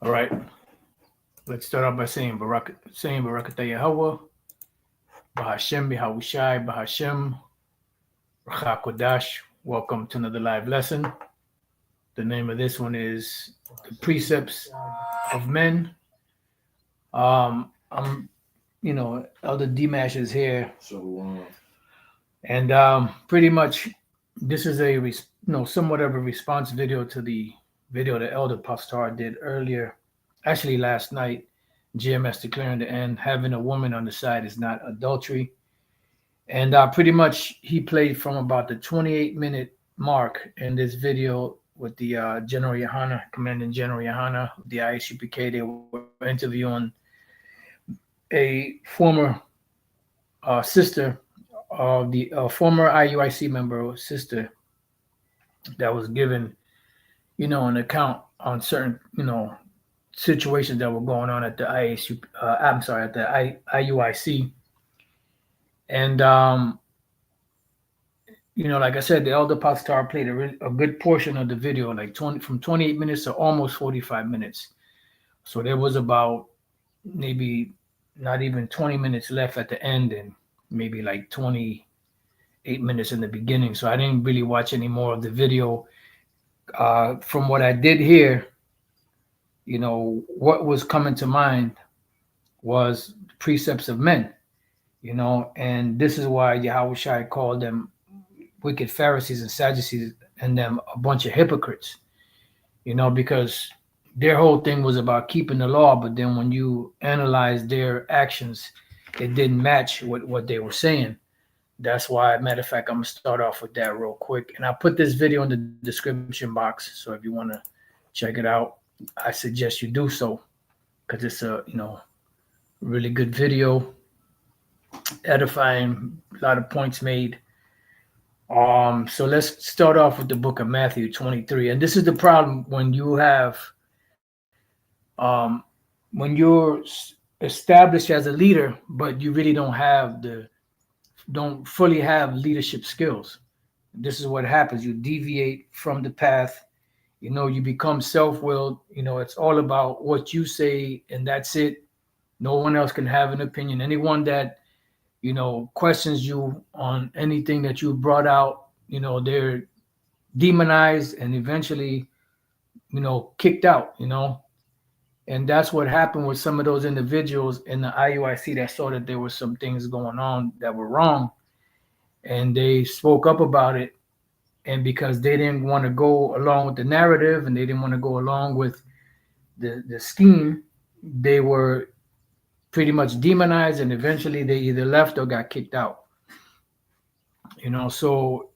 All right. Let's start off by saying Barakatah Yahweh, Bahashem, Yahushai, Bahashem, Rachakodash. Welcome to another live lesson. The name of this one is The Precepts of Men. I'm, Elder Dimash is here. And pretty much this is a somewhat of a response video to the video that Elder Pastor did earlier, actually last night. GMS declaring the end, having a woman on the side is not adultery. And pretty much he played from about the 28-minute mark in this video with the General Yahana, Commanding General Yahana, the ISUPK. They were interviewing a former sister of the former IUIC member sister that was given, an account on certain, situations that were going on at the at the IUIC. And, like I said, the Elder Pastor played a good portion of the video, like from 28 minutes to almost 45 minutes. So there was about maybe not even 20 minutes left at the end and maybe like 28 minutes in the beginning. So I didn't really watch any more of the video. From what I did hear, what was coming to mind was Precepts of Men, and this is why Yahushua called them wicked Pharisees and Sadducees and them a bunch of hypocrites, because their whole thing was about keeping the law, but then when you analyze their actions, it didn't match what they were saying. That's why, matter of fact, I'm going to start off with that real quick. And I'll put this video in the description box, so if you want to check it out, I suggest you do so, because it's a, really good video, edifying, a lot of points made. So let's start off with the book of Matthew 23. And this is the problem when you have, when you're established as a leader, but you really don't fully have leadership skills. This is what happens. You deviate from the path. You become self-willed. It's all about what you say, and that's it. No one else can have an opinion. Anyone that, questions you on anything that you brought out, they're demonized and eventually, kicked out, And that's what happened with some of those individuals in the IUIC that saw that there were some things going on that were wrong. And they spoke up about it. And because they didn't want to go along with the narrative and they didn't want to go along with the scheme, they were pretty much demonized, and eventually they either left or got kicked out. So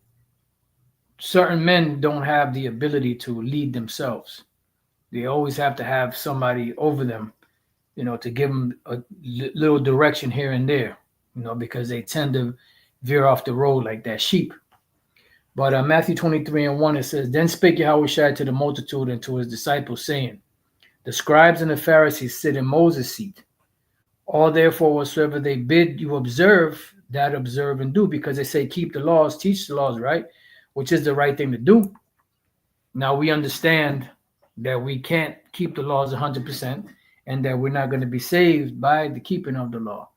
certain men don't have the ability to lead themselves. They always have to have somebody over them, to give them a little direction here and there, because they tend to veer off the road like that sheep. But Matthew 23:1, it says, Then spake Yahushua to the multitude and to his disciples, saying, The scribes and the Pharisees sit in Moses' seat. All therefore whatsoever they bid you observe, that observe and do, because they say keep the laws, teach the laws, right? Which is the right thing to do. Now we understand that we can't keep the laws 100% and that we're not going to be saved by the keeping of the law.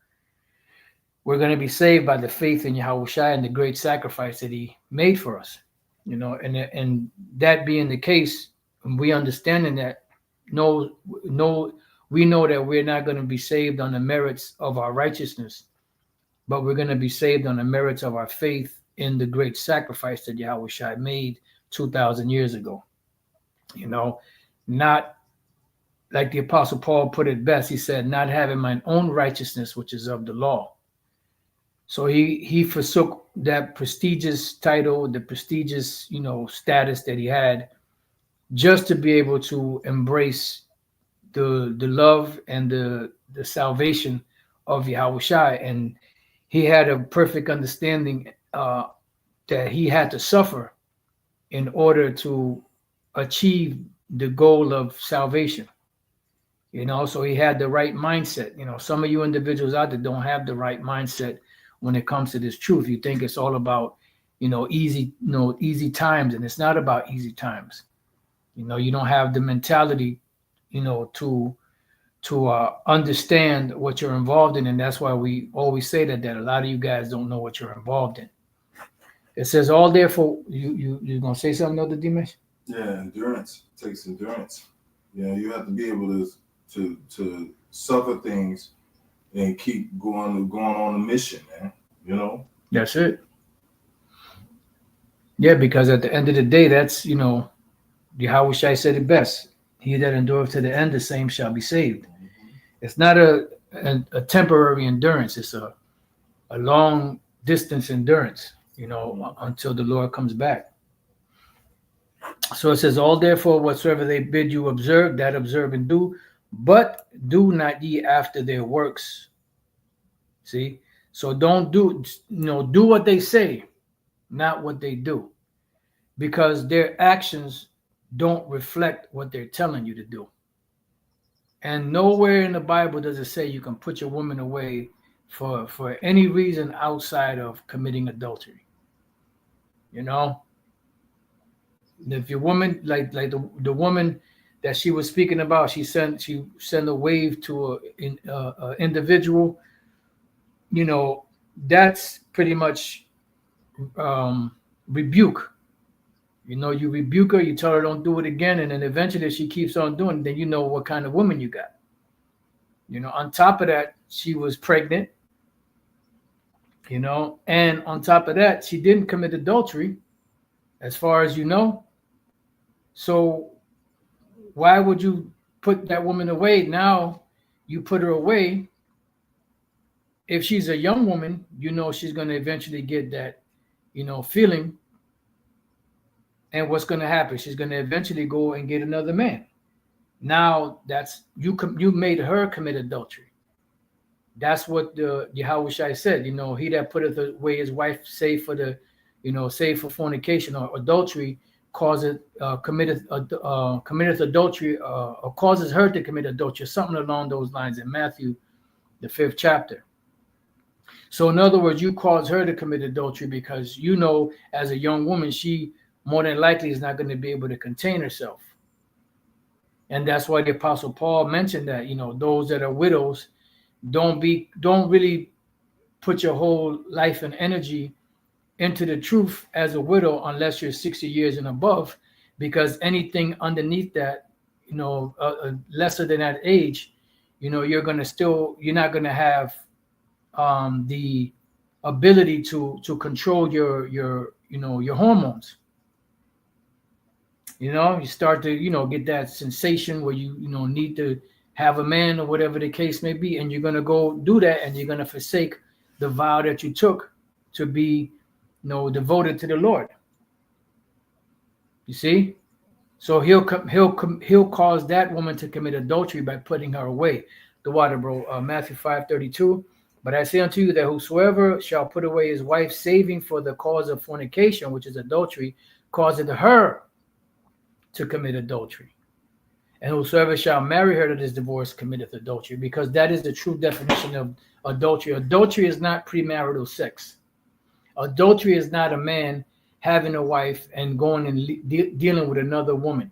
We're going to be saved by the faith in Yahushua and the great sacrifice that he made for us, and that being the case, we understanding that we know that we're not going to be saved on the merits of our righteousness, but we're going to be saved on the merits of our faith in the great sacrifice that Yahushua made 2,000 years ago. Not like the Apostle Paul put it best. He said, not having mine own righteousness, which is of the law. So he forsook that prestigious title, the prestigious, status that he had, just to be able to embrace the love and the salvation of Yahushua. And he had a perfect understanding that he had to suffer in order to achieve the goal of salvation. So he had the right mindset. Some of you individuals out there don't have the right mindset when it comes to this truth. You think it's all about, easy times, and it's not about easy times. You don't have the mentality, to understand what you're involved in, and that's why we always say that a lot of you guys don't know what you're involved in. It says all therefore you gonna say something, other Dimesh? Yeah, endurance. It takes endurance. You have to be able to suffer things and keep going on a mission, man. That's it. Yeah, because at the end of the day, that's Yahweh Shai said it best. He that endureth to the end, the same shall be saved. Mm-hmm. It's not a temporary endurance. It's a long distance endurance, until the Lord comes back. So it says, all therefore whatsoever they bid you observe, that observe and do, but do not ye after their works. See? So don't do what they say, not what they do. Because their actions don't reflect what they're telling you to do. And nowhere in the Bible does it say you can put your woman away for any reason outside of committing adultery. If your woman, like the woman that she was speaking about, she sent a wave to a individual. That's pretty much rebuke. You rebuke her, you tell her don't do it again, and then eventually she keeps on doing it, then you know what kind of woman you got. On top of that, she was pregnant, and on top of that, she didn't commit adultery, as far as you know. So why would you put that woman away? Now you put her away. If she's a young woman, she's going to eventually get that, feeling. And what's going to happen? She's going to eventually go and get another man. Now that's you made her commit adultery. That's what the Yahweh Shai said. He that putteth away his wife, save for fornication or adultery, committeth adultery, or causes her to commit adultery, something along those lines in Matthew, the 5th chapter. So in other words, you cause her to commit adultery because as a young woman, she more than likely is not going to be able to contain herself. And that's why the Apostle Paul mentioned that, those that are widows, don't really put your whole life and energy into the truth as a widow unless you're 60 years and above, because anything underneath that, lesser than that age, you're not going to have the ability to control your hormones. You start to get that sensation where you need to have a man or whatever the case may be, and you're going to go do that, and you're going to forsake the vow that you took to be devoted to the Lord. You see? So he'll cause that woman to commit adultery by putting her away. The water, bro. Matthew 5:32. But I say unto you that whosoever shall put away his wife, saving for the cause of fornication, which is adultery, causeth her to commit adultery. And whosoever shall marry her that is divorced committeth adultery, because that is the true definition of adultery. Adultery is not premarital sex. Adultery is not a man having a wife and going and dealing with another woman.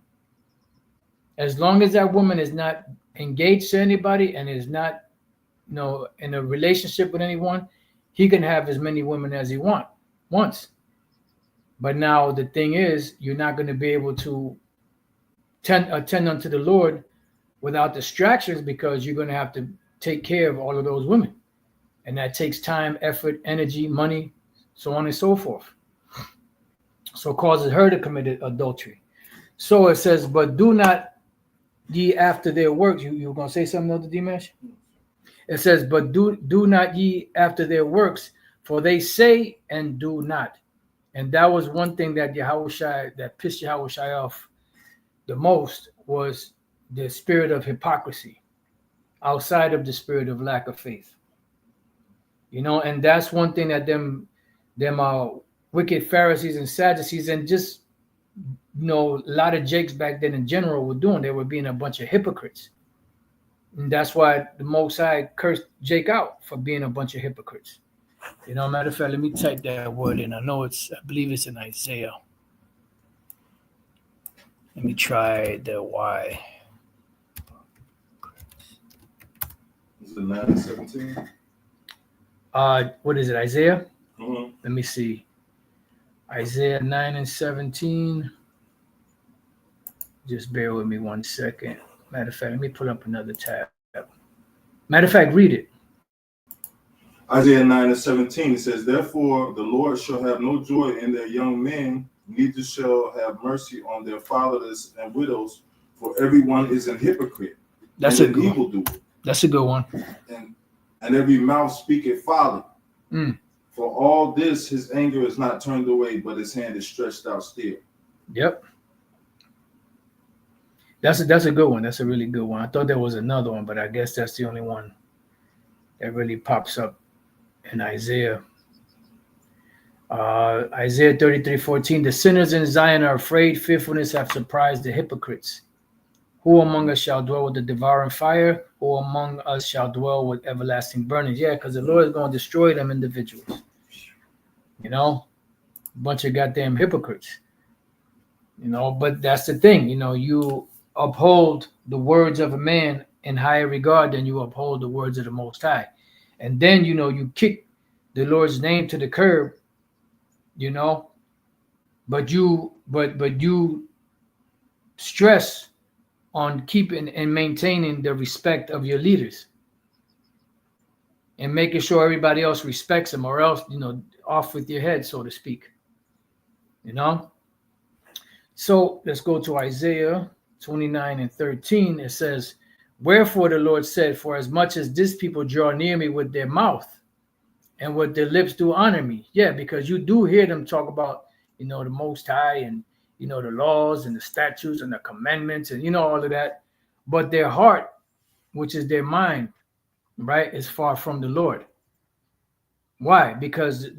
As long as that woman is not engaged to anybody and is not in a relationship with anyone, he can have as many women as he wants. But now the thing is, you're not going to be able to attend unto the Lord without distractions, because you're going to have to take care of all of those women. And that takes time, effort, energy, money, so on and so forth. So it causes her to commit adultery. So it says, but do not ye after their works. You were going to say something, Elder Dimesh? It says, but do not ye after their works, for they say and do not. And that was one thing that pissed Yahweh Shai off the most, was the spirit of hypocrisy outside of the spirit of lack of faith. And that's one thing that them wicked Pharisees and Sadducees, and just a lot of Jakes back then in general were doing. They were being a bunch of hypocrites. And that's why the Most High cursed Jake out for being a bunch of hypocrites. Matter of fact, let me type that word in. I believe it's in Isaiah. Let me try the Y. the 9 and 17? What is it, Isaiah? Mm-hmm. Let me see. Isaiah 9 and 17. Just bear with me 1 second. Matter of fact, let me pull up another tab. Matter of fact, read it. Isaiah 9 and 17, it says, therefore the Lord shall have no joy in their young men, neither shall have mercy on their fatherless and widows, for everyone is an hypocrite. That's and a good evildoer. That's a good one. And every mouth speaketh folly. Mm. For all this his anger is not turned away, but his hand is stretched out still. Yep. That's a good one. That's a really good one. I thought there was another one, but I guess that's the only one that really pops up in Isaiah. Isaiah 33:14. The sinners in Zion are afraid. Fearfulness have surprised the hypocrites. Who among us shall dwell with the devouring fire? Who among us shall dwell with everlasting burnings? Yeah, because the Lord is going to destroy them individuals. You know, a bunch of goddamn hypocrites. You know, but that's the thing. You know, you uphold the words of a man in higher regard than you uphold the words of the Most High. And then, you know, you kick the Lord's name to the curb, you know, but you stress on keeping and maintaining the respect of your leaders and making sure everybody else respects them, or else, you know, off with your head, so to speak. You know? So let's go to Isaiah 29 and 13. It says, wherefore the Lord said, for as much as this people draw near me with their mouth and with their lips do honor me. Yeah, because you do hear them talk about, you know, the Most High and, you know, the laws and the statutes and the commandments and, you know, all of that. But their heart, which is their mind, right, is far from the Lord. Why? Because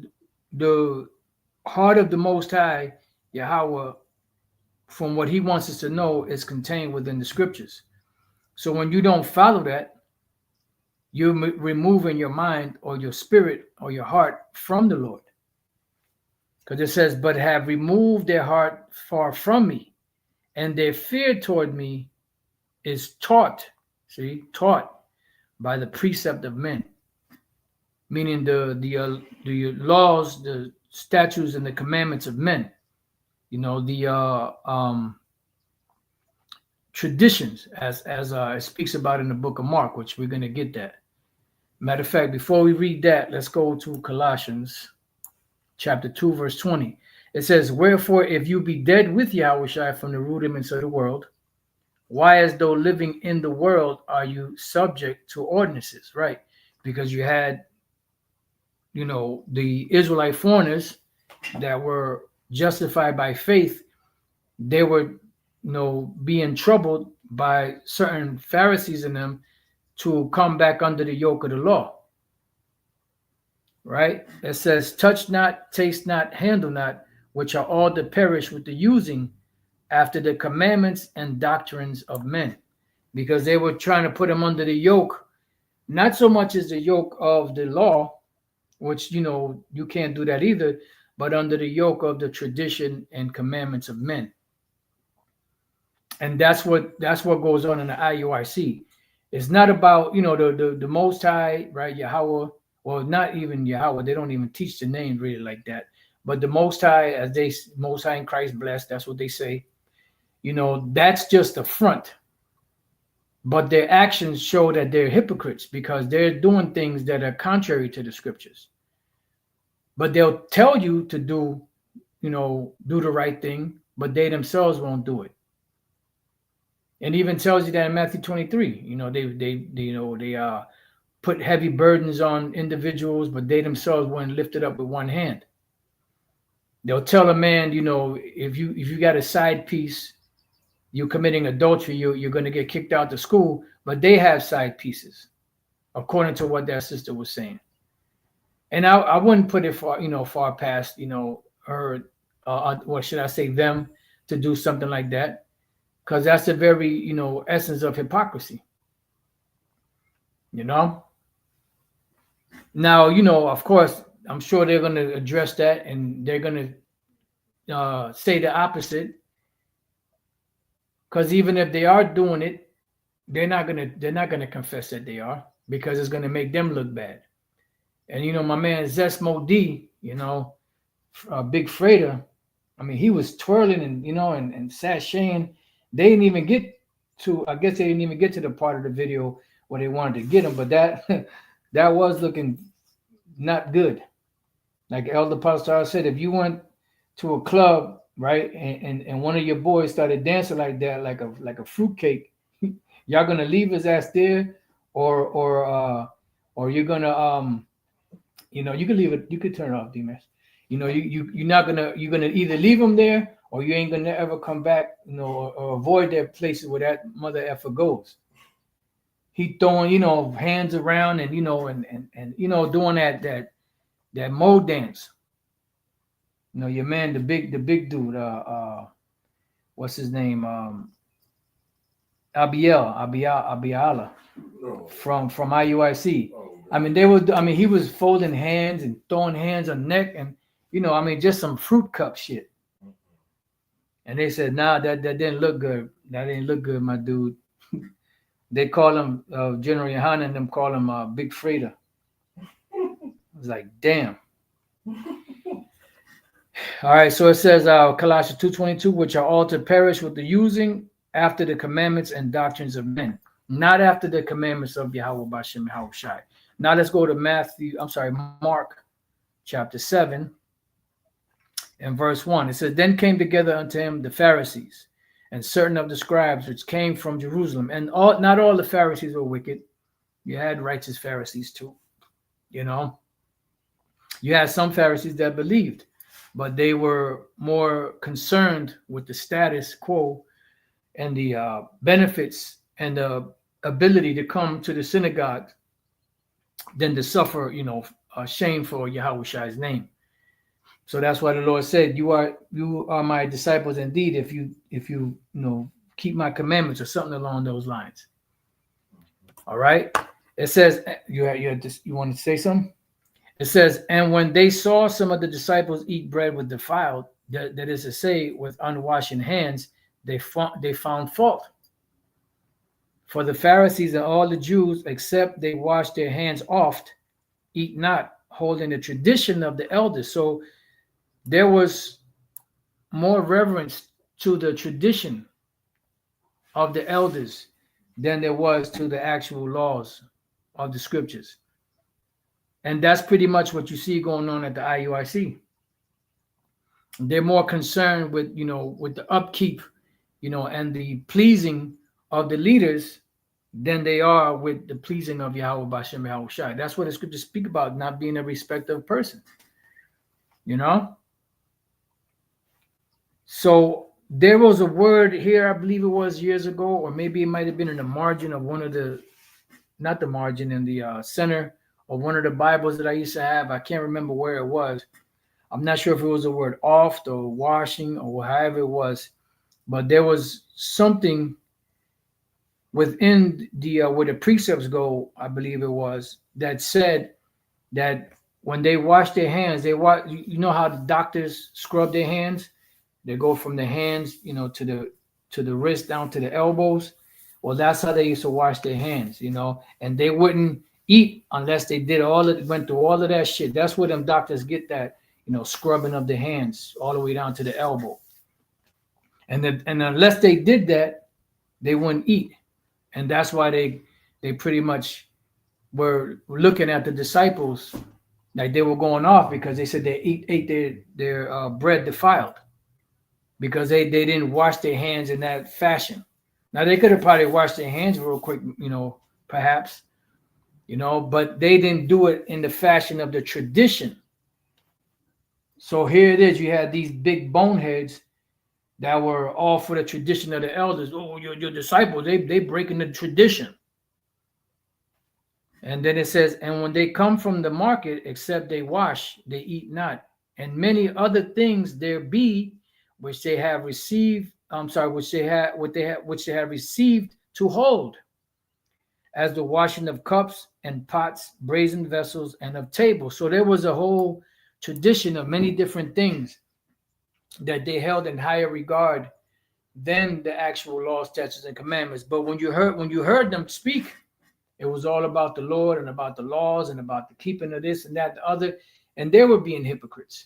the heart of the Most High, Yahweh, from what he wants us to know, is contained within the scriptures. So when you don't follow that, you're removing your mind or your spirit or your heart from the Lord. Because it says, but have removed their heart far from me, and their fear toward me is taught by the precept of men, meaning the laws, the statutes, and the commandments of men. You know, the traditions, as it speaks about in the book of Mark, which we're going to get that. Matter of fact, before we read that, let's go to Colossians chapter 2, verse 20. It says, wherefore, if you be dead with Yahweh from the rudiments of the world, why, as though living in the world, are you subject to ordinances? Right? Because you had, you know, the Israelite foreigners that were justified by faith. They were, you know, being troubled by certain Pharisees in them to come back under the yoke of the law. Right? It says, touch not, taste not, handle not, which are all to perish with the using after the commandments and doctrines of men. Because they were trying to put them under the yoke, not so much as the yoke of the law, which, you know, you can't do that either, but under the yoke of the tradition and commandments of men. And that's what goes on in the IUIC. It's not about, you know, the Most High, right? Yahweh. Well, not even Yahweh. They don't even teach the name really like that. But the Most High, as they Most High in Christ blessed, that's what they say. You know, that's just a front. But their actions show that they're hypocrites because they're doing things that are contrary to the scriptures. But they'll tell you to do, you know, do the right thing, but they themselves won't do it. And even tells you that in Matthew 23, you know, they put heavy burdens on individuals, but they themselves wouldn't lift it up with one hand. They'll tell a man, you know, if you got a side piece, you're committing adultery, you're going to get kicked out of school, but they have side pieces, according to what that sister was saying. And I wouldn't put it far past, you know, her, or should I say them, to do something like that. Because that's the very, you know, essence of hypocrisy. You know? Now, you know, of course, I'm sure they're going to address that and they're going to say the opposite. Because even if they are doing it, they're not going to confess that they are. because it's going to make them look bad. And my man Zesmo D, Big Freighter, I mean, he was twirling and sashaying. They didn't even get to, I guess they didn't even get to the part of the video where they wanted to get him, but that that was looking not good. Like Elder Pastor said, if you went to a club, right, and one of your boys started dancing like that, like a fruitcake, y'all gonna leave his ass there, or you're gonna you can leave it, you could turn it off, D-Max. You're gonna either leave him there or you ain't gonna ever come back, or avoid that places where that mother effer goes. He throwing, hands around and doing that mole dance. Your man, the big dude, what's his name? Abiala from IUIC. I mean, he was folding hands and throwing hands on neck and just some fruit cup shit. And they said, nah, that didn't look good. That didn't look good, my dude. They call him General Yohana and them call him Big Freighter. I was like, damn. All right, so it says Colossians 2:22, which are all to perish with the using after the commandments and doctrines of men, not after the commandments of Yahweh Bashem Yahweh Shai. Now let's go to Mark chapter 7 and verse 1. It says, then came together unto him the Pharisees and certain of the scribes which came from Jerusalem. And not all the Pharisees were wicked. You had righteous Pharisees too. You had some Pharisees that believed, but they were more concerned with the status quo and the benefits and the ability to come to the synagogue than to suffer, shame for Yahweh Shai's name. So that's why the Lord said, you are my disciples indeed if you keep my commandments, or something along those lines. All right. It says, you want to say something? It says, and when they saw some of the disciples eat bread with defiled, that is to say, with unwashed hands, they found fault. For the Pharisees and all the Jews, except they wash their hands oft, eat not, holding the tradition of the elders. So there was more reverence to the tradition of the elders than there was to the actual laws of the scriptures. And that's pretty much what you see going on at the IUIC. They're more concerned with, with the upkeep, and the pleasing of the leaders than they are with the pleasing of Yahweh Bashem Yahweh Shai. That's what the scriptures speak about, not being a respecter of person. So there was a word here, I believe it was years ago, or maybe it might have been in the margin of not the margin, in the center of one of the Bibles that I used to have. I can't remember where it was. I'm not sure if it was the word oft or washing or however it was, but there was something within the where the precepts go, I believe it was, that said that when they wash their hands, how the doctors scrub their hands? They go from the hands, to the wrist down to the elbows. Well, that's how they used to wash their hands, and they wouldn't eat unless they went through all of that shit. That's where them doctors get that, scrubbing of the hands all the way down to the elbow. And unless they did that, they wouldn't eat. And that's why they pretty much were looking at the disciples like they were going off, because they said they ate their bread defiled, because they didn't wash their hands in that fashion. Now they could have probably washed their hands real quick, perhaps, but they didn't do it in the fashion of the tradition. So here it is, you had these big boneheads that were all for the tradition of the elders. Oh, your disciples, they breaking the tradition. And then it says, and when they come from the market, except they wash, they eat not. And many other things there be which they have received, which they have received to hold, as the washing of cups and pots, brazen vessels, and of tables. So there was a whole tradition of many different things that they held in higher regard than the actual laws, statutes, and commandments. But when you heard them speak, It was all about the Lord and about the laws and about the keeping of this and that, the other, and they were being hypocrites.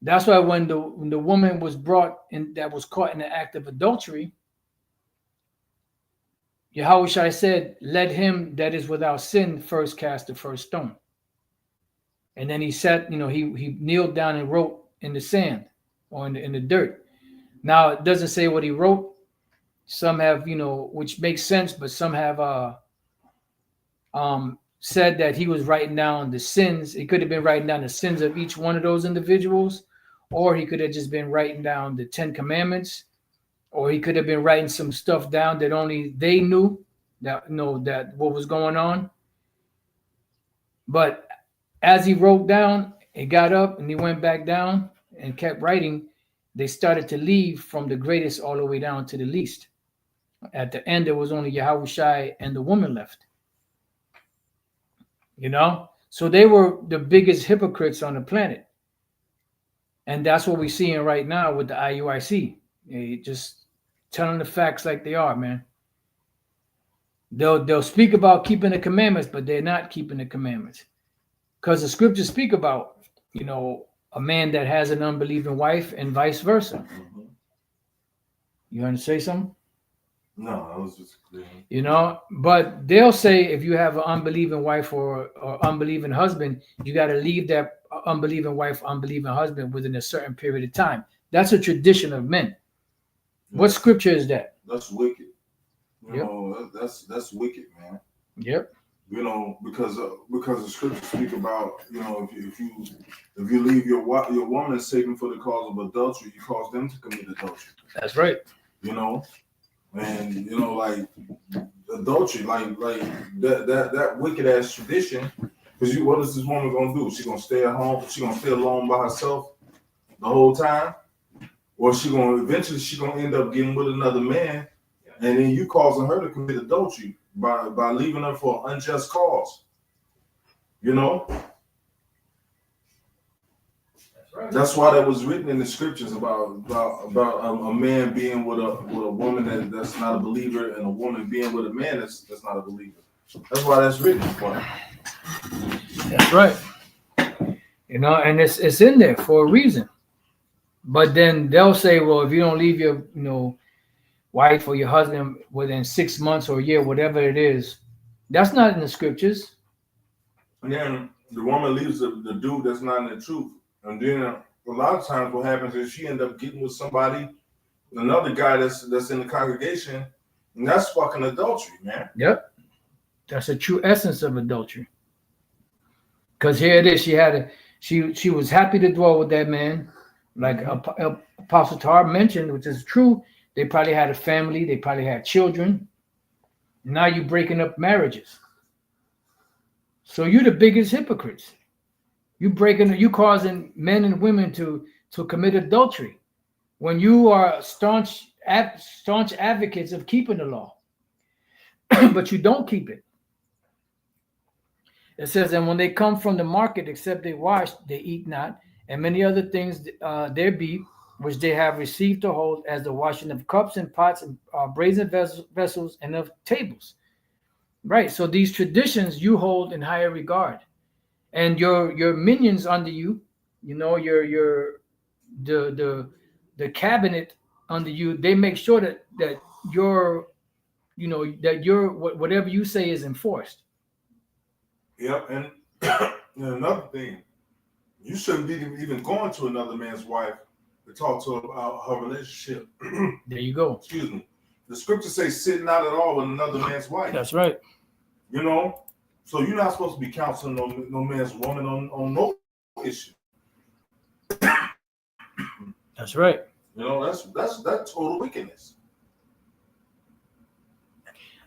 That's why when the woman was brought in, that was caught in the act of adultery, Yahushua said, "Let him that is without sin first cast the first stone." And then he sat, he kneeled down and wrote in the sand or in the dirt. Now it doesn't say what he wrote. Some have, which makes sense, but some have said that he was writing down the sins. He could have been writing down the sins of each one of those individuals, or he could have just been writing down the 10 Commandments, or he could have been writing some stuff down that only they knew that that what was going on. But as he wrote down, he got up and he went back down and kept writing. They started to leave from the greatest all the way down to the least. At the end, there was only Yahushua and the woman left. So they were the biggest hypocrites on the planet. And that's what we're seeing right now with the IUIC. They just telling the facts like they are, man. They'll speak about keeping the commandments, but they're not keeping the commandments. Because the scriptures speak about, a man that has an unbelieving wife and vice versa. Mm-hmm. You want to say something? No, I was just clear. But they'll say if you have an unbelieving wife or unbelieving husband, you got to leave that unbelieving wife, unbelieving husband within a certain period of time. That's a tradition of men. Yeah. What scripture is that? That's wicked. That's wicked, man. Yep. Because the scriptures speak about, if you leave your woman saving for the cause of adultery, you cause them to commit adultery. That's right. And like adultery, like that wicked ass tradition. Because what is this woman gonna do? She gonna stay at home? She gonna stay alone by herself the whole time, or she gonna end up getting with another man, and then you causing her to commit adultery by leaving her for an unjust cause. That's why that was written in the scriptures about a man being with a woman that's not a believer, and a woman being with a man that's not a believer. That's why that's written. That's right. And it's in there for a reason. But then they'll say, well, if you don't leave your wife or your husband within 6 months or a year, whatever it is, that's not in the scriptures. And then the woman leaves the dude that's not in the truth. And then a lot of times what happens is she ends up getting with somebody, another guy that's in the congregation, and that's fucking adultery, man. Yep. That's a true essence of adultery. Because here it is, she was happy to dwell with that man, like Apostle Tar mentioned, which is true. They probably had a family, they probably had children. Now you're breaking up marriages. So you're the biggest hypocrites. You causing men and women to commit adultery when you are staunch advocates of keeping the law, but you don't keep it. It says, and when they come from the market, except they wash, they eat not, and many other things there be, which they have received to hold, as the washing of cups and pots and brazen vessels and of tables. Right. So these traditions you hold in higher regard. And your minions under you, the cabinet under you, they make sure that your whatever you say is enforced. Yep, and another thing, you shouldn't be even going to another man's wife to talk to her about her relationship. There you go. Excuse me. The scriptures say sit not at all with another man's wife. That's right. So you're not supposed to be counseling no man's woman on no issue. That's right. That's total wickedness.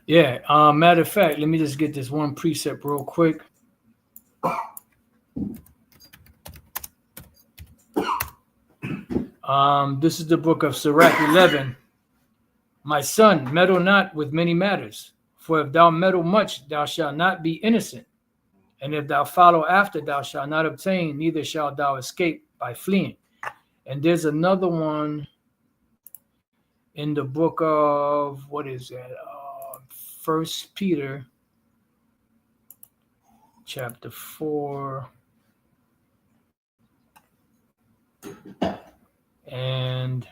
Yeah. Matter of fact, let me just get this one precept real quick. This is the book of Sirach 11. My son, meddle not with many matters. For if thou meddle much, thou shalt not be innocent. And if thou follow after, thou shalt not obtain, neither shalt thou escape by fleeing. And there's another one in the book of, what is that? 1 Peter. chapter 4. And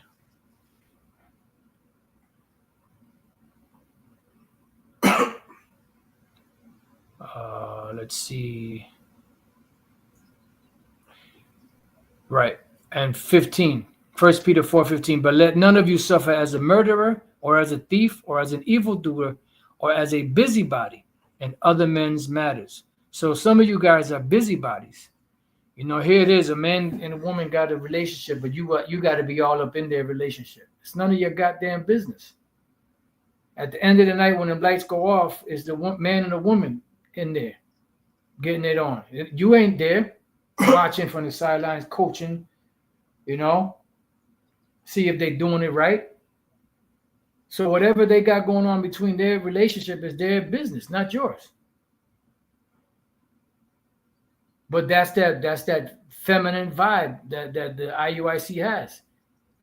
let's see. Right. And 15. 1 Peter 4:15. But let none of you suffer as a murderer, or as a thief, or as an evildoer, or as a busybody in other men's matters. So some of you guys are busybodies. You know, here it is, a man and a woman got a relationship, but you got to be all up in their relationship. It's none of your goddamn business. At the end of the night, when the lights go off, is the man and the woman in there getting it on. You ain't there watching from the sidelines, coaching, you know, see if they're doing it right. So whatever they got going on between their relationship is their business, not yours. But that's that feminine vibe that the IUIC has.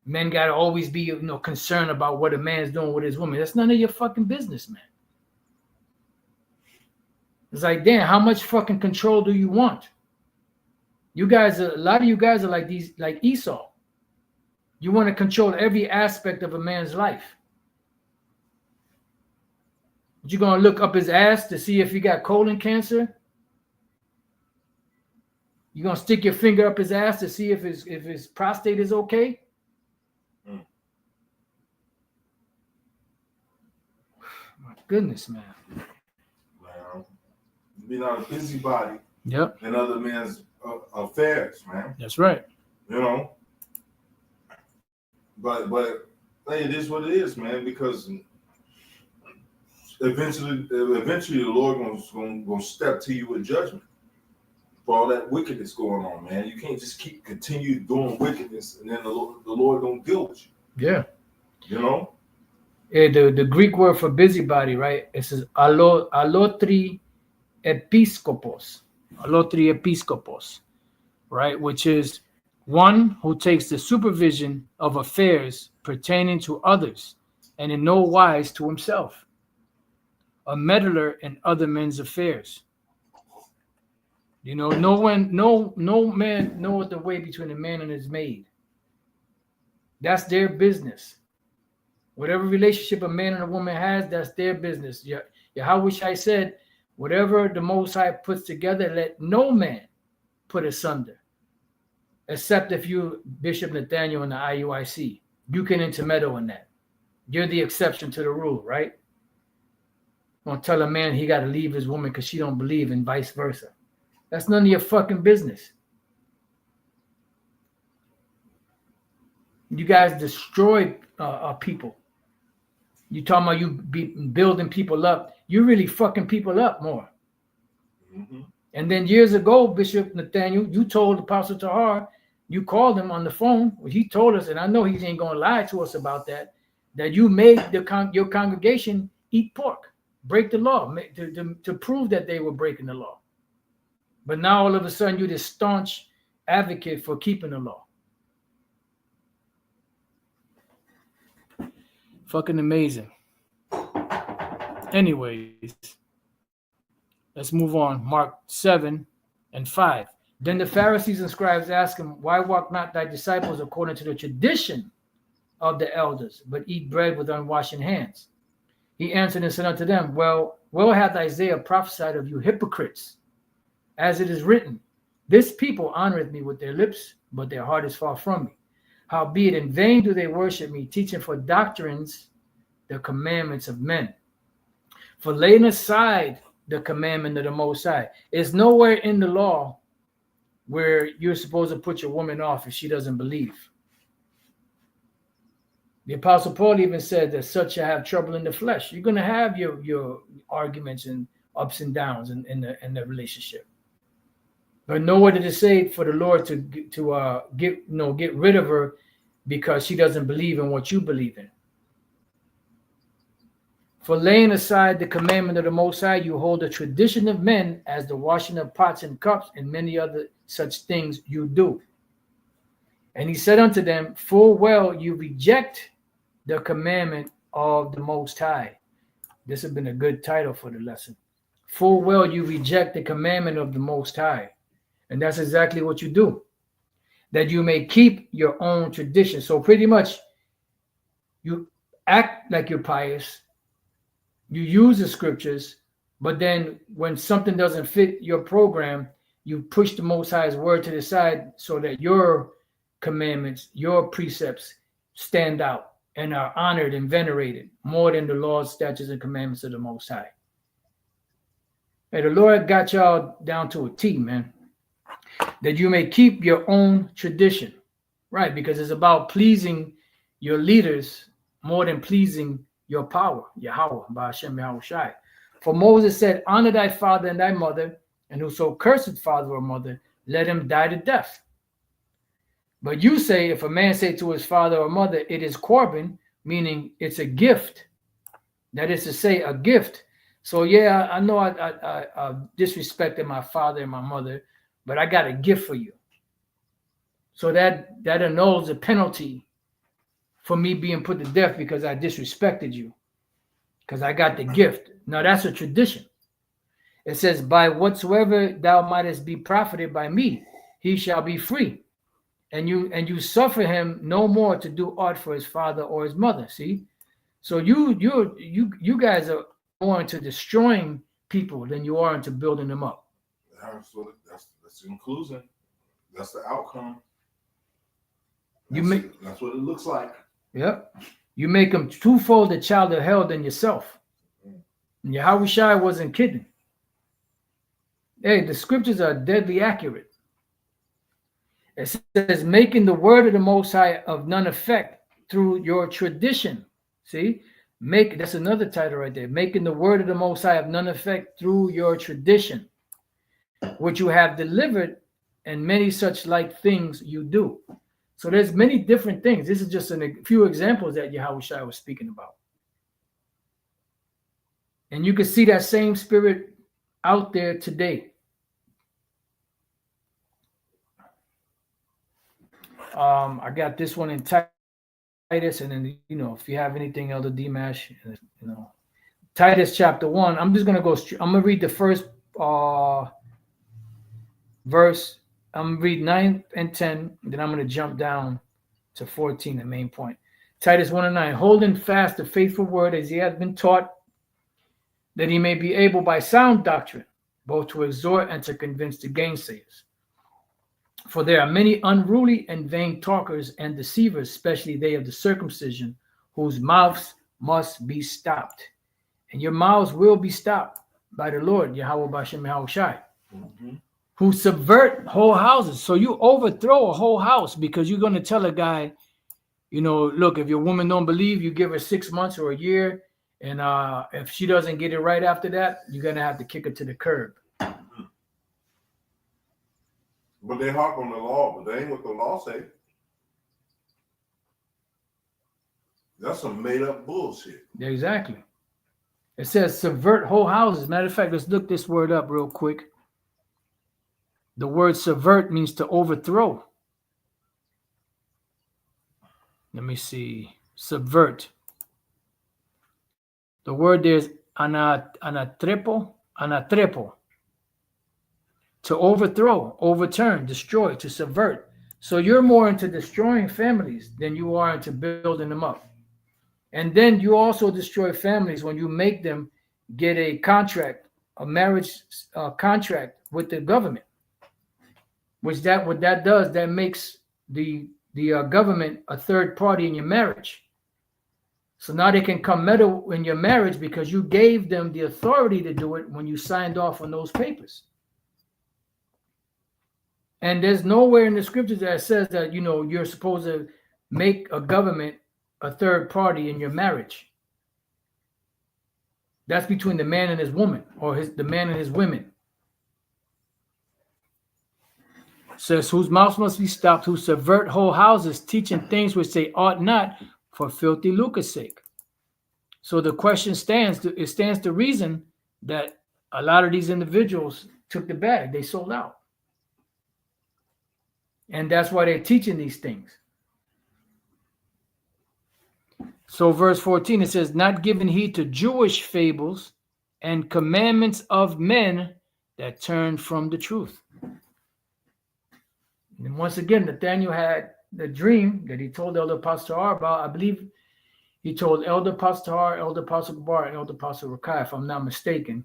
Men gotta always be, you know, concerned about what a man's doing with his woman. That's none of your fucking business, man. It's like, damn, how much fucking control do you want? You guys, a lot of you guys are like Esau. You want to control every aspect of a man's life. You gonna look up his ass to see if he got colon cancer? You gonna stick your finger up his ass to see if his prostate is okay? My goodness, man. Be not a busybody. Yep. In other men's affairs, man. That's right. You know. But hey, it is what it is, man. Because eventually the Lord gonna step to you with judgment for all that wickedness going on, man. You can't just continue doing wickedness and then the Lord don't deal with you. Yeah. You know? Yeah, the Greek word for busybody, right? It says allotri episkopos. Allotri episkopos, right? Which is one who takes the supervision of affairs pertaining to others and in no wise to himself. A meddler in other men's affairs. You know, no man knoweth the way between a man and his maid. That's their business. Whatever relationship a man and a woman has, that's their business. Yahweh Shai said, whatever the Most High puts together, let no man put asunder. Except if you, Bishop Nathaniel in the IUIC, you can intermeddle in that. You're the exception to the rule, right? Gonna tell a man he got to leave his woman because she don't believe, and vice versa. That's none of your fucking business. You guys destroy people. You talking about you building people up. You really fucking people up more. Mm-hmm. And then years ago, Bishop Nathaniel, you told Apostle Tahar, you called him on the phone. He told us, and I know he ain't gonna lie to us about that you made your congregation eat pork, break the law, to prove that they were breaking the law. But now all of a sudden you're this staunch advocate for keeping the law. Fucking amazing. Anyways, let's move on. Mark 7:5. Then the Pharisees and scribes asked him, why walk not thy disciples according to the tradition of the elders, but eat bread with unwashed hands? He answered and said unto them, well hath Isaiah prophesied of you hypocrites, as it is written, this people honoreth me with their lips, but their heart is far from me. Howbeit in vain do they worship me, teaching for doctrines the commandments of men. For laying aside the commandment of the Most High. Is nowhere in the law where you're supposed to put your woman off if she doesn't believe. The Apostle Paul even said that such shall have trouble in the flesh. You're going to have your arguments and ups and downs in the relationship. But nowhere did it say for the Lord to get rid of her because she doesn't believe in what you believe in. For laying aside the commandment of the Most High, you hold the tradition of men as the washing of pots and cups and many other such things you do. And he said unto them, full well you reject the commandment of the Most High. This has been a good title for the lesson. full well you reject the commandment of the Most High. And that's exactly what you do. That you may keep your own tradition. So pretty much you act like you're pious, you use the scriptures, but then when something doesn't fit your program, you push the Most High's word to the side so that your commandments, your precepts stand out and are honored and venerated more than the laws, statutes, and commandments of the Most High. And the Lord got y'all down to a T, man. That you may keep your own tradition, right? Because it's about pleasing your leaders more than pleasing your power, Yahweh, by Hashem Yahweh Shai. For Moses said, honor thy father and thy mother, and whoso curseth father or mother, let him die to death. But you say, if a man say to his father or mother, it is Corban, meaning it's a gift. That is to say, a gift. So yeah, I know I disrespected my father and my mother, but I got a gift for you. So that annuls the penalty for me being put to death because I disrespected you, because I got the gift. Now that's a tradition. It says, by whatsoever thou mightest be profited by me, he shall be free. And you suffer him no more to do aught for his father or his mother. See? So you guys are more into destroying people than you are into building them up. That's the inclusion. That's the outcome. That's what it looks like. Yep. You make them twofold the child of hell than yourself. And Yahweh Shai wasn't kidding. Hey, the scriptures are deadly accurate. It says, making the word of the Most High of none effect through your tradition. See? That's another title right there. Making the word of the Most High of none effect through your tradition, which you have delivered, and many such like things you do. So there's many different things. This is just a few examples that Yahweh Shai was speaking about. And you can see that same spirit out there today. I got this one in Titus, and then, if you have anything, Elder D-Mash, Titus chapter 1. I'm just going to go straight. I'm going to read the first verse. I'm going to read 9 and 10, and then I'm going to jump down to 14, the main point. Titus 1 and 9, holding fast the faithful word as he has been taught, that he may be able by sound doctrine both to exhort and to convince the gainsayers. For there are many unruly and vain talkers and deceivers, especially they of the circumcision, whose mouths must be stopped. And your mouths will be stopped by the Lord, Yahweh Bashem Yahweh Shai, who subvert whole houses. So you overthrow a whole house because you're going to tell a guy, look, if your woman don't believe, you give her 6 months or a year. And if she doesn't get it right after that, you're going to have to kick her to the curb. But they harp on the law, but they ain't what the law say. That's some made up bullshit. Yeah, exactly. It says subvert whole houses. Matter of fact, let's look this word up real quick. The word subvert means to overthrow. Let me see. Subvert. The word there is anatrepo. To overthrow, overturn, destroy, to subvert. So you're more into destroying families than you are into building them up. And then you also destroy families when you make them get a contract, a marriage contract with the government. What that does, that makes the government a third party in your marriage. So now they can come meddle in your marriage because you gave them the authority to do it when you signed off on those papers. And there's nowhere in the scriptures that says that, you're supposed to make a government a third party in your marriage. That's between the man and his woman, or the man and his women. It says, whose mouths must be stopped, who subvert whole houses, teaching things which they ought not, for filthy lucre's sake. So the question stands to reason that a lot of these individuals took the bag. They sold out. And that's why they're teaching these things. So verse 14, it says, not giving heed to Jewish fables and commandments of men that turn from the truth. And once again, Nathaniel had the dream that he told Elder Apostle about. I believe he told Elder Apostle, Elder Apostle Gabar, and Elder Apostle Rakai, if I'm not mistaken.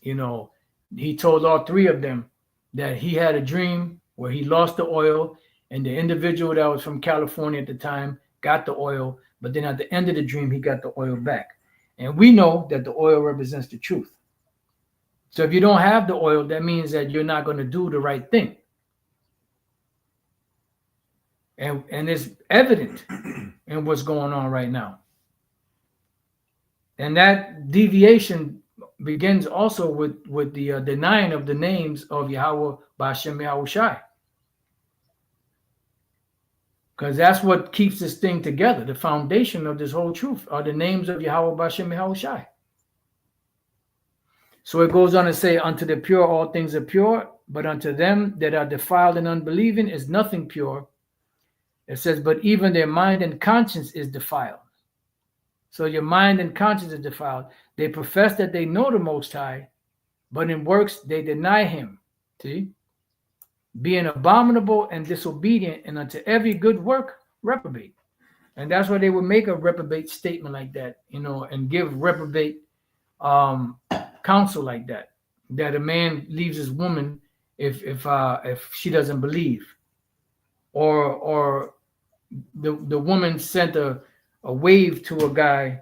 You know, he told all three of them that he had a dream where he lost the oil, and the individual that was from California at the time got the oil, but then at the end of the dream, he got the oil back. And we know that the oil represents the truth. So if you don't have the oil, that means that you're not going to do the right thing. And it's evident in what's going on right now. And that deviation begins also with the denying of the names of Yahweh Ba'ashem Yahushai. Because that's what keeps this thing together. The foundation of this whole truth are the names of Yahweh Ba'ashem Yahushai. So it goes on to say, unto the pure all things are pure, but unto them that are defiled and unbelieving is nothing pure. It says, but even their mind and conscience is defiled. So your mind and conscience is defiled. They profess that they know the Most High, but in works they deny him. See? Being abominable and disobedient, and unto every good work reprobate. And that's why they would make a reprobate statement like that, you know, and give reprobate counsel like that. That a man leaves his woman if she doesn't believe, or the woman sent a wave to a guy,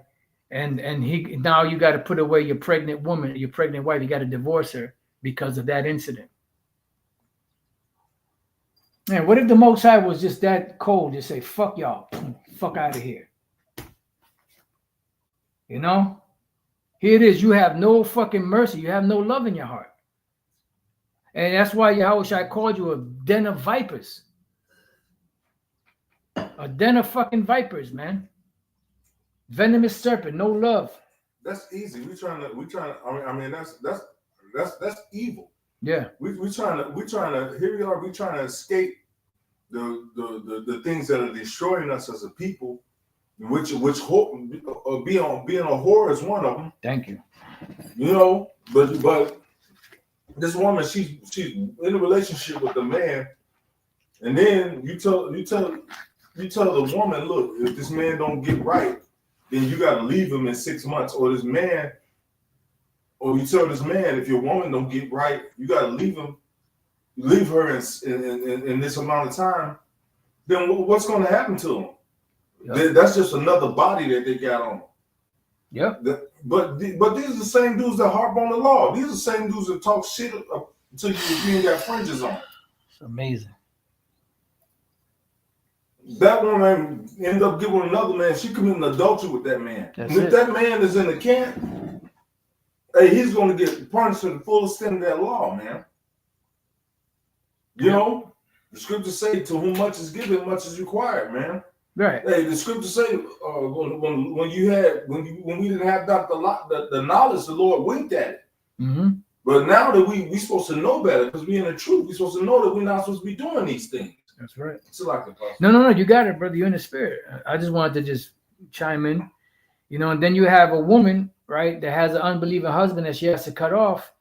and he now you got to put away your pregnant woman, your pregnant wife. You got to divorce her because of that incident. Man, what if the Most High was just that cold? Just say, fuck y'all, fuck out of here. You know, here it is. You have no fucking mercy. You have no love in your heart, and that's why Yahushua called you a den of vipers. A den of fucking vipers, man. Venomous serpent, no love. That's easy. We trying to. I mean, that's evil. Yeah. We trying to. Here we are. We trying to escape the things that are destroying us as a people. Which being a whore is one of them. Thank you. You know, but this woman, she's in a relationship with the man, and then you tell the woman, look, if this man don't get right, then you got to leave him in 6 months. Or this man, or you tell this man, if your woman don't get right, you got to leave her in this amount of time. Then what's going to happen to him? Yep. That's just another body that they got on. Yep. But these are the same dudes that harp on the law. These are the same dudes that talk shit until you ain't got fringes on. It's amazing. That woman ended up giving another man. She committed adultery with that man. That's and if it. that man is in the camp, hey, he's going to get punished to the full extent of that law, man. You know, the scriptures say, "To whom much is given, much is required," man. Right. Hey, the scriptures say, when we didn't have the knowledge, the Lord winked at it. Mm-hmm. But now that we supposed to know better, because we in the truth, we supposed to know that we're not supposed to be doing these things. That's right. It's like No, you got it, brother. You're in the spirit. I just wanted to just chime in, you know. And then you have a woman, right, that has an unbelieving husband that she has to cut off.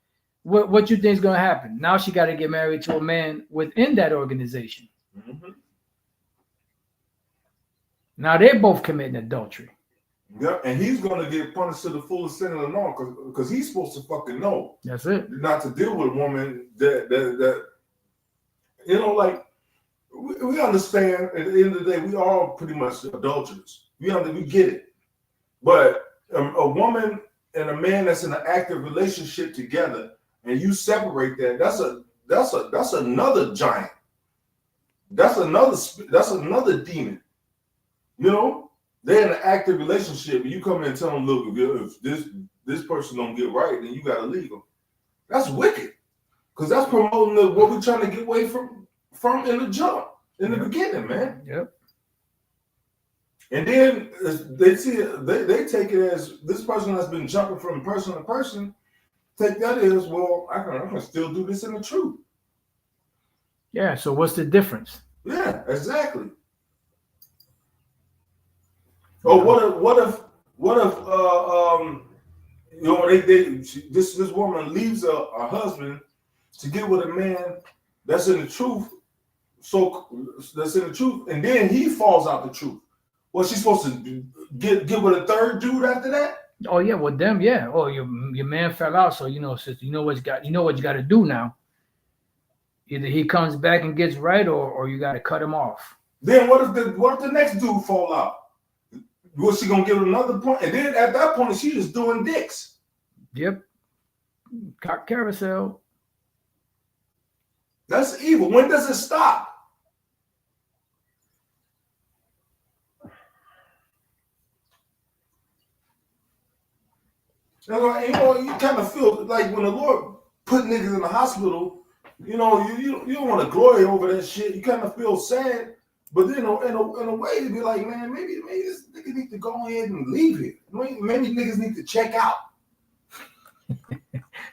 What you think is going to happen? Now she got to get married to a man within that organization. Mm-hmm. Now they're both committing adultery. Yeah, and he's going to get punished to the fullest extent of the law because he's supposed to fucking know. That's it. Not to deal with a woman that you know, like we understand. At the end of the day, we all pretty much adulterers. We get it. But a woman and a man that's in an active relationship together, and you separate that, that's another giant. That's another demon. You know, they're in an active relationship, and you come in and tell them, look, if this person don't get right, then you got to leave them. That's wicked, because that's promoting what we're trying to get away from in the jump, in the beginning, man. Yep. And then they see it, they take it as this person has been jumping from person to person. Take that as, well, I can still do this in the truth. Yeah. So what's the difference? Yeah, exactly. Or what if this woman leaves her husband to get with a man that's in the truth. So that's in the truth, and then he falls out the truth. Was she supposed to get with a third dude after that? Oh yeah, with them, yeah. Oh, your man fell out, so sister, you know what you got to do now. Either he comes back and gets right, or you got to cut him off. Then what if the next dude fall out? Was she gonna give it another point? And then at that point, she just doing dicks. Yep. Cock carousel. That's evil. When does it stop? You kind of feel like when the Lord put niggas in the hospital, you don't want to glory over that shit. You kind of feel sad, but then in a way to be like, man, maybe this nigga need to go ahead and leave here. Maybe niggas need to check out.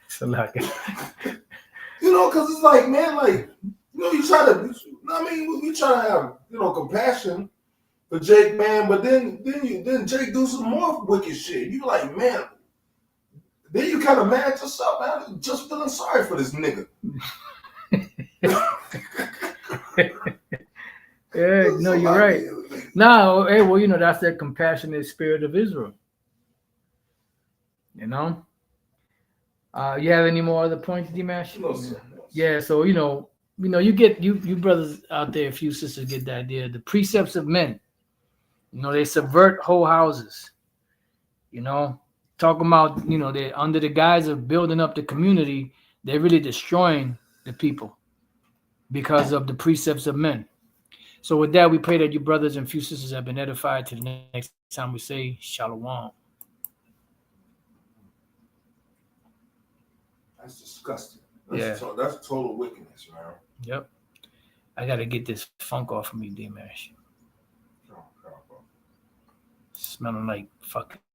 So like, because it's like, man, like, you try to. I mean, we try to have compassion for Jake, man, but then Jake do some more wicked shit. You like, man. Then you kind of mad at yourself, man. Just feeling sorry for this nigga. Yeah, no, you're right. No, hey, well, that's that compassionate spirit of Israel. You have any more other points, D-Mash? No, sir. Yeah, so you get you brothers out there, a few sisters get the idea. The precepts of men. They subvert whole houses. Talking about, they're under the guise of building up the community, they're really destroying the people because of the precepts of men. So with that, we pray that you brothers and few sisters have been edified. Till the next time we say shalom. That's disgusting. That's total wickedness, man. Yep. I got to get this funk off of me, D-Mash. Smelling like fucking